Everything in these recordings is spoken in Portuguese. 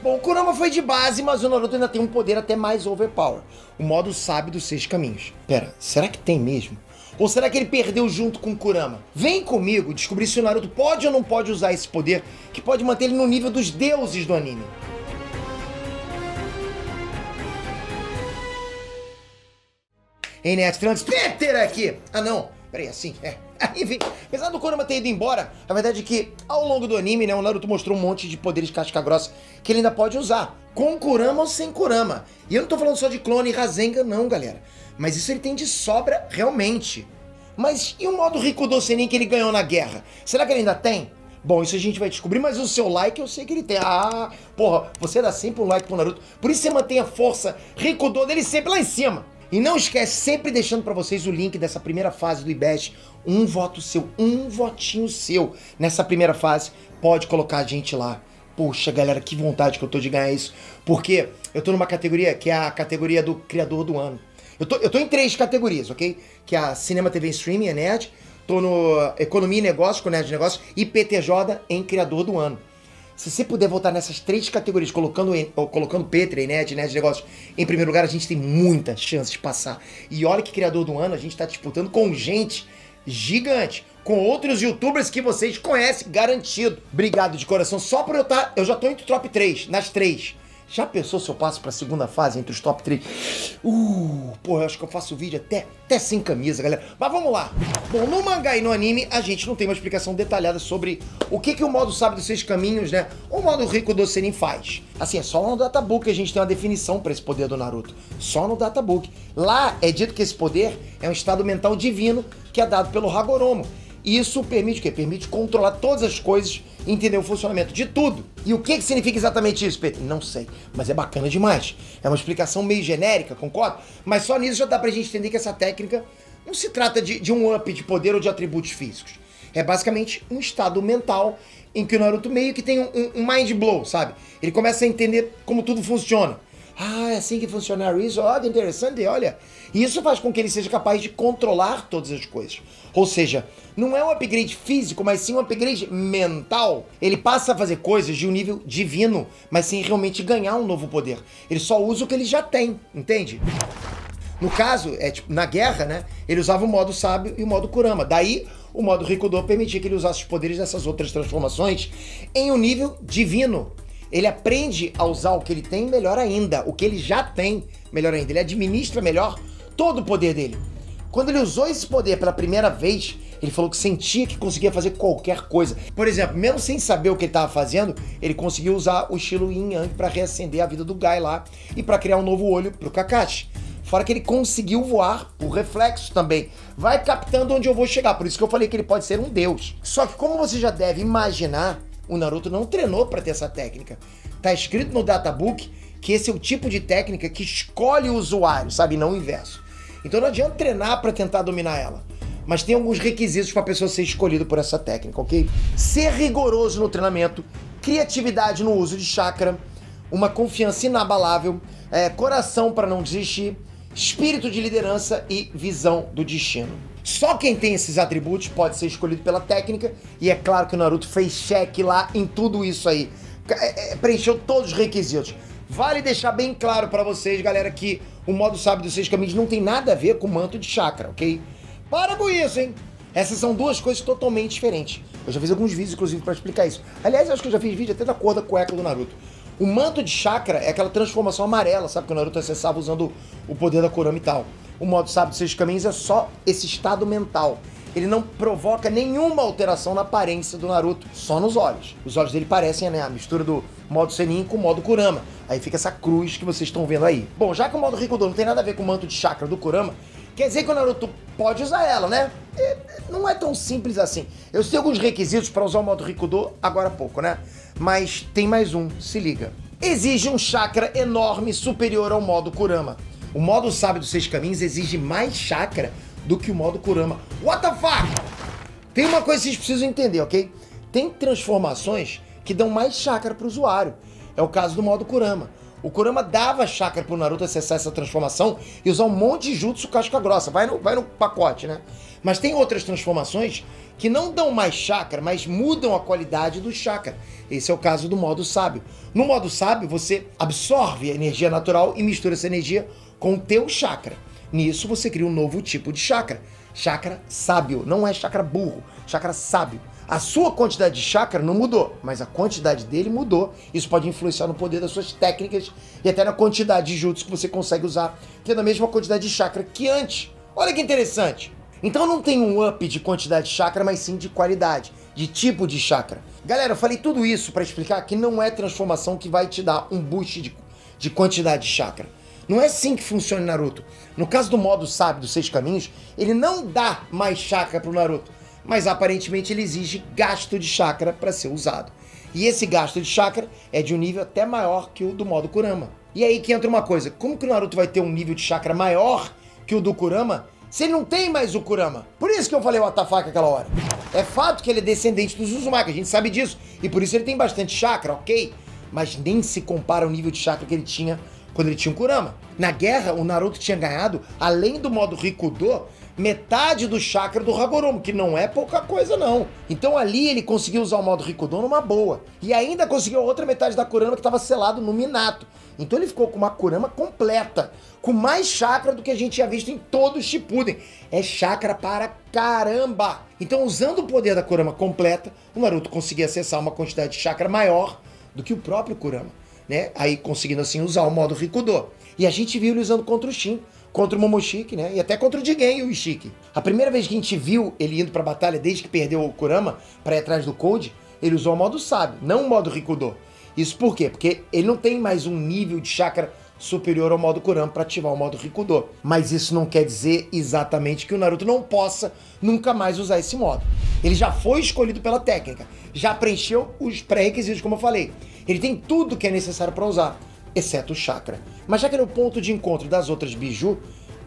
Bom, o Kurama foi de base, mas o Naruto ainda tem um poder até mais overpower. O modo sábio dos 6 caminhos. Pera, será que tem mesmo? Ou será que ele perdeu junto com o Kurama? Vem comigo descobrir se o Naruto pode ou não pode usar esse poder que pode manter ele no nível dos deuses do anime. Ei, Nerd Trunks, Peter aqui! Ah, não. Peraí, assim, Enfim, apesar do Kurama ter ido embora, a verdade é que ao longo do anime, né, o Naruto mostrou um monte de poderes casca-grossa que ele ainda pode usar, com Kurama ou sem Kurama. E eu não tô falando só de clone e Rasengan não, galera. Mas isso ele tem de sobra realmente. Mas e o modo Rikudo Sennin que ele ganhou na guerra? Será que ele ainda tem? Bom, isso a gente vai descobrir, mas o seu like eu sei que ele tem. Ah, porra, você dá sempre um like pro Naruto. Por isso você mantém a força Rikudo dele sempre lá em cima. E não esquece, sempre deixando pra vocês o link dessa primeira fase do IBEST. Um voto seu, um votinho seu nessa primeira fase. Pode colocar a gente lá. Poxa, galera, que vontade que eu tô de ganhar isso. Porque eu tô numa categoria que é a categoria do criador do ano. Eu tô em 3 categorias, ok? Que é a Cinema, TV Streaming, é Nerd. Tô no Economia e Negócios, com Nerd de Negócios. E PTJ em criador do ano. Se você puder votar nessas 3 categorias, colocando Peter e Nerd de Negócios em primeiro lugar, a gente tem muita chance de passar. E olha que criador do ano, a gente tá disputando com gente gigante, com outros youtubers que vocês conhecem, garantido. Obrigado de coração, só por eu já tô entre o top 3, nas 3. Já pensou se eu passo pra segunda fase entre os top 3? Pô, eu acho que eu faço vídeo até sem camisa, galera. Mas vamos lá. Bom, no mangá e no anime, a gente não tem uma explicação detalhada sobre o que o modo sábio dos 6 caminhos, né? O modo Rikudo Sennin faz. Assim, é só no databook que a gente tem uma definição pra esse poder do Naruto. Só no databook. Lá é dito que esse poder é um estado mental divino que é dado pelo Hagoromo. Isso permite o quê? Permite controlar todas as coisas e entender o funcionamento de tudo. E o que significa exatamente isso, Pedro? Não sei, mas é bacana demais. É uma explicação meio genérica, concordo? Mas só nisso já dá pra gente entender que essa técnica não se trata de um up de poder ou de atributos físicos. É basicamente um estado mental em que o Naruto meio que tem um mind blow, sabe? Ele começa a entender como tudo funciona. Ah, é assim que funciona isso? Olha, interessante, olha. E isso faz com que ele seja capaz de controlar todas as coisas. Ou seja, não é um upgrade físico, mas sim um upgrade mental. Ele passa a fazer coisas de um nível divino, mas sem realmente ganhar um novo poder. Ele só usa o que ele já tem, entende? No caso, tipo, na guerra, né, ele usava o modo sábio e o modo Kurama. Daí, o modo Rikudo permitia que ele usasse os poderes dessas outras transformações em um nível divino. Ele aprende a usar o que ele tem melhor ainda, o que ele já tem melhor ainda. Ele administra melhor todo o poder dele. Quando ele usou esse poder pela primeira vez, ele falou que sentia que conseguia fazer qualquer coisa. Por exemplo, mesmo sem saber o que ele estava fazendo, ele conseguiu usar o estilo Yin Yang para reacender a vida do Guy lá e para criar um novo olho pro Kakashi. Fora que ele conseguiu voar por reflexo também. Vai captando onde eu vou chegar, por isso que eu falei que ele pode ser um deus. Só que como você já deve imaginar, o Naruto não treinou para ter essa técnica. Tá escrito no databook que esse é o tipo de técnica que escolhe o usuário, sabe? Não o inverso. Então não adianta treinar para tentar dominar ela. Mas tem alguns requisitos para a pessoa ser escolhida por essa técnica, ok? Ser rigoroso no treinamento, criatividade no uso de chakra, uma confiança inabalável, coração para não desistir, espírito de liderança e visão do destino. Só quem tem esses atributos pode ser escolhido pela técnica, e é claro que o Naruto fez check lá em tudo isso aí. Preencheu todos os requisitos. Vale deixar bem claro pra vocês, galera, que o modo sábio dos 6 caminhos não tem nada a ver com o manto de chakra, ok? Para com isso, hein? Essas são duas coisas totalmente diferentes. Eu já fiz alguns vídeos, inclusive, pra explicar isso. Aliás, eu acho que eu já fiz vídeo até da cor da cueca do Naruto. O manto de chakra é aquela transformação amarela, sabe? Que o Naruto acessava usando o poder da Kurama e tal. O modo sábio dos 6 caminhos é só esse estado mental. Ele não provoca nenhuma alteração na aparência do Naruto, só nos olhos. Os olhos dele parecem, né, a mistura do modo Sennin com o modo Kurama. Aí fica essa cruz que vocês estão vendo aí. Bom, já que o modo Rikudo não tem nada a ver com o manto de chakra do Kurama, quer dizer que o Naruto pode usar ela, né? Não é tão simples assim. Eu sei alguns requisitos para usar o modo Rikudo agora há pouco, né? Mas tem mais um, se liga. Exige um chakra enorme superior ao modo Kurama. O modo sábio dos 6 caminhos exige mais chakra do que o modo Kurama. What the fuck? Tem uma coisa que vocês precisam entender, ok? Tem transformações que dão mais chakra para o usuário. É o caso do modo Kurama. O Kurama dava chakra pro Naruto acessar essa transformação e usar um monte de jutsu casca grossa. Vai no pacote, né? Mas tem outras transformações que não dão mais chakra, mas mudam a qualidade do chakra. Esse é o caso do modo sábio. No modo sábio, você absorve a energia natural e mistura essa energia com o teu chakra. Nisso, você cria um novo tipo de chakra. Chakra sábio, não é chakra burro, chakra sábio. A sua quantidade de chakra não mudou, mas a quantidade dele mudou. Isso pode influenciar no poder das suas técnicas e até na quantidade de jutsu que você consegue usar, tendo a mesma quantidade de chakra que antes. Olha que interessante. Então não tem um up de quantidade de chakra, mas sim de qualidade, de tipo de chakra. Galera, eu falei tudo isso para explicar que não é transformação que vai te dar um boost de quantidade de chakra. Não é assim que funciona o Naruto. No caso do modo sábio dos 6 caminhos, ele não dá mais chakra pro Naruto, mas aparentemente ele exige gasto de chakra para ser usado. E esse gasto de chakra é de um nível até maior que o do modo Kurama. E aí que entra uma coisa, como que o Naruto vai ter um nível de chakra maior que o do Kurama se ele não tem mais o Kurama? Por isso que eu falei o WTF aquela hora. É fato que ele é descendente dos Uzumaki, a gente sabe disso, e por isso ele tem bastante chakra, ok? Mas nem se compara ao nível de chakra que ele tinha quando ele tinha o Kurama. Na guerra, o Naruto tinha ganhado, além do modo Rikudo, metade do chakra do Hagoromo, que não é pouca coisa não. Então ali ele conseguiu usar o modo Rikudo numa boa. E ainda conseguiu a outra metade da Kurama que estava selado no Minato. Então ele ficou com uma Kurama completa, com mais chakra do que a gente tinha visto em todo o Shippuden. É chakra para caramba! Então usando o poder da Kurama completa, o Naruto conseguia acessar uma quantidade de chakra maior do que o próprio Kurama, né? Aí conseguindo assim usar o modo Rikudo. E a gente viu ele usando contra o Shin, contra o Momoshiki, né? E até contra o Jigen e o Ishiki. A primeira vez que a gente viu ele indo pra batalha, desde que perdeu o Kurama pra ir atrás do Code, ele usou o modo sábio, não o modo Rikudo. Isso por quê? Porque ele não tem mais um nível de chakra superior ao modo Kurama para ativar o modo Rikudo. Mas isso não quer dizer exatamente que o Naruto não possa nunca mais usar esse modo. Ele já foi escolhido pela técnica, já preencheu os pré-requisitos, como eu falei. Ele tem tudo que é necessário para usar, exceto o chakra. Mas já que ele é o ponto de encontro das outras biju,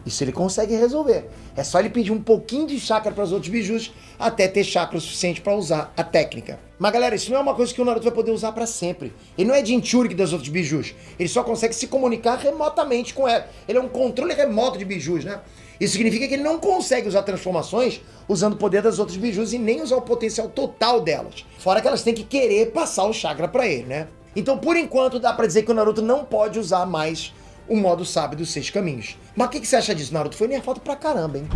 isso ele consegue resolver. É só ele pedir um pouquinho de chakra para os outros bijus até ter chakra o suficiente para usar a técnica. Mas galera, isso não é uma coisa que o Naruto vai poder usar para sempre. Ele não é Jinchuriki das outros bijus. Ele só consegue se comunicar remotamente com ela. Ele é um controle remoto de bijus, né? Isso significa que ele não consegue usar transformações usando o poder das outras bijus e nem usar o potencial total delas. Fora que elas têm que querer passar o chakra para ele, né? Então, por enquanto, dá pra dizer que o Naruto não pode usar mais o modo sábio dos 6 caminhos. Mas o que você acha disso, Naruto? Foi nerfado pra caramba, hein?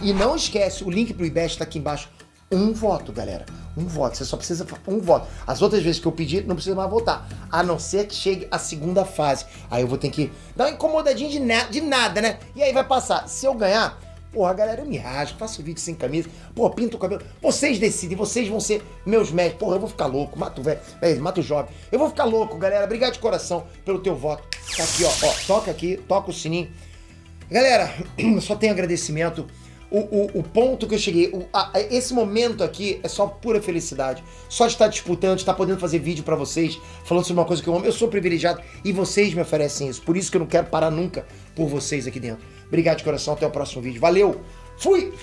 E não esquece, o link pro IBEST tá aqui embaixo. Um voto, galera. Um voto. Você só precisa um voto. As outras vezes que eu pedi, não precisa mais votar. A não ser que chegue a segunda fase. Aí eu vou ter que dar uma incomodadinha de nada, né? E aí vai passar. Se eu ganhar, porra, galera, eu me rasgo, faço vídeo sem camisa, porra, pinto o cabelo. Vocês decidem, vocês vão ser meus médicos. Porra, eu vou ficar louco, mato o velho, mato o jovem. Eu vou ficar louco, galera. Obrigado de coração pelo teu voto. Tá aqui, ó, toca aqui, toca o sininho. Galera, só tenho agradecimento. O ponto que eu cheguei, esse momento aqui é só pura felicidade. Só de estar disputando, de estar podendo fazer vídeo pra vocês, falando sobre uma coisa que eu amo. Eu sou privilegiado e vocês me oferecem isso. Por isso que eu não quero parar nunca por vocês aqui dentro. Obrigado de coração, até o próximo vídeo. Valeu, fui!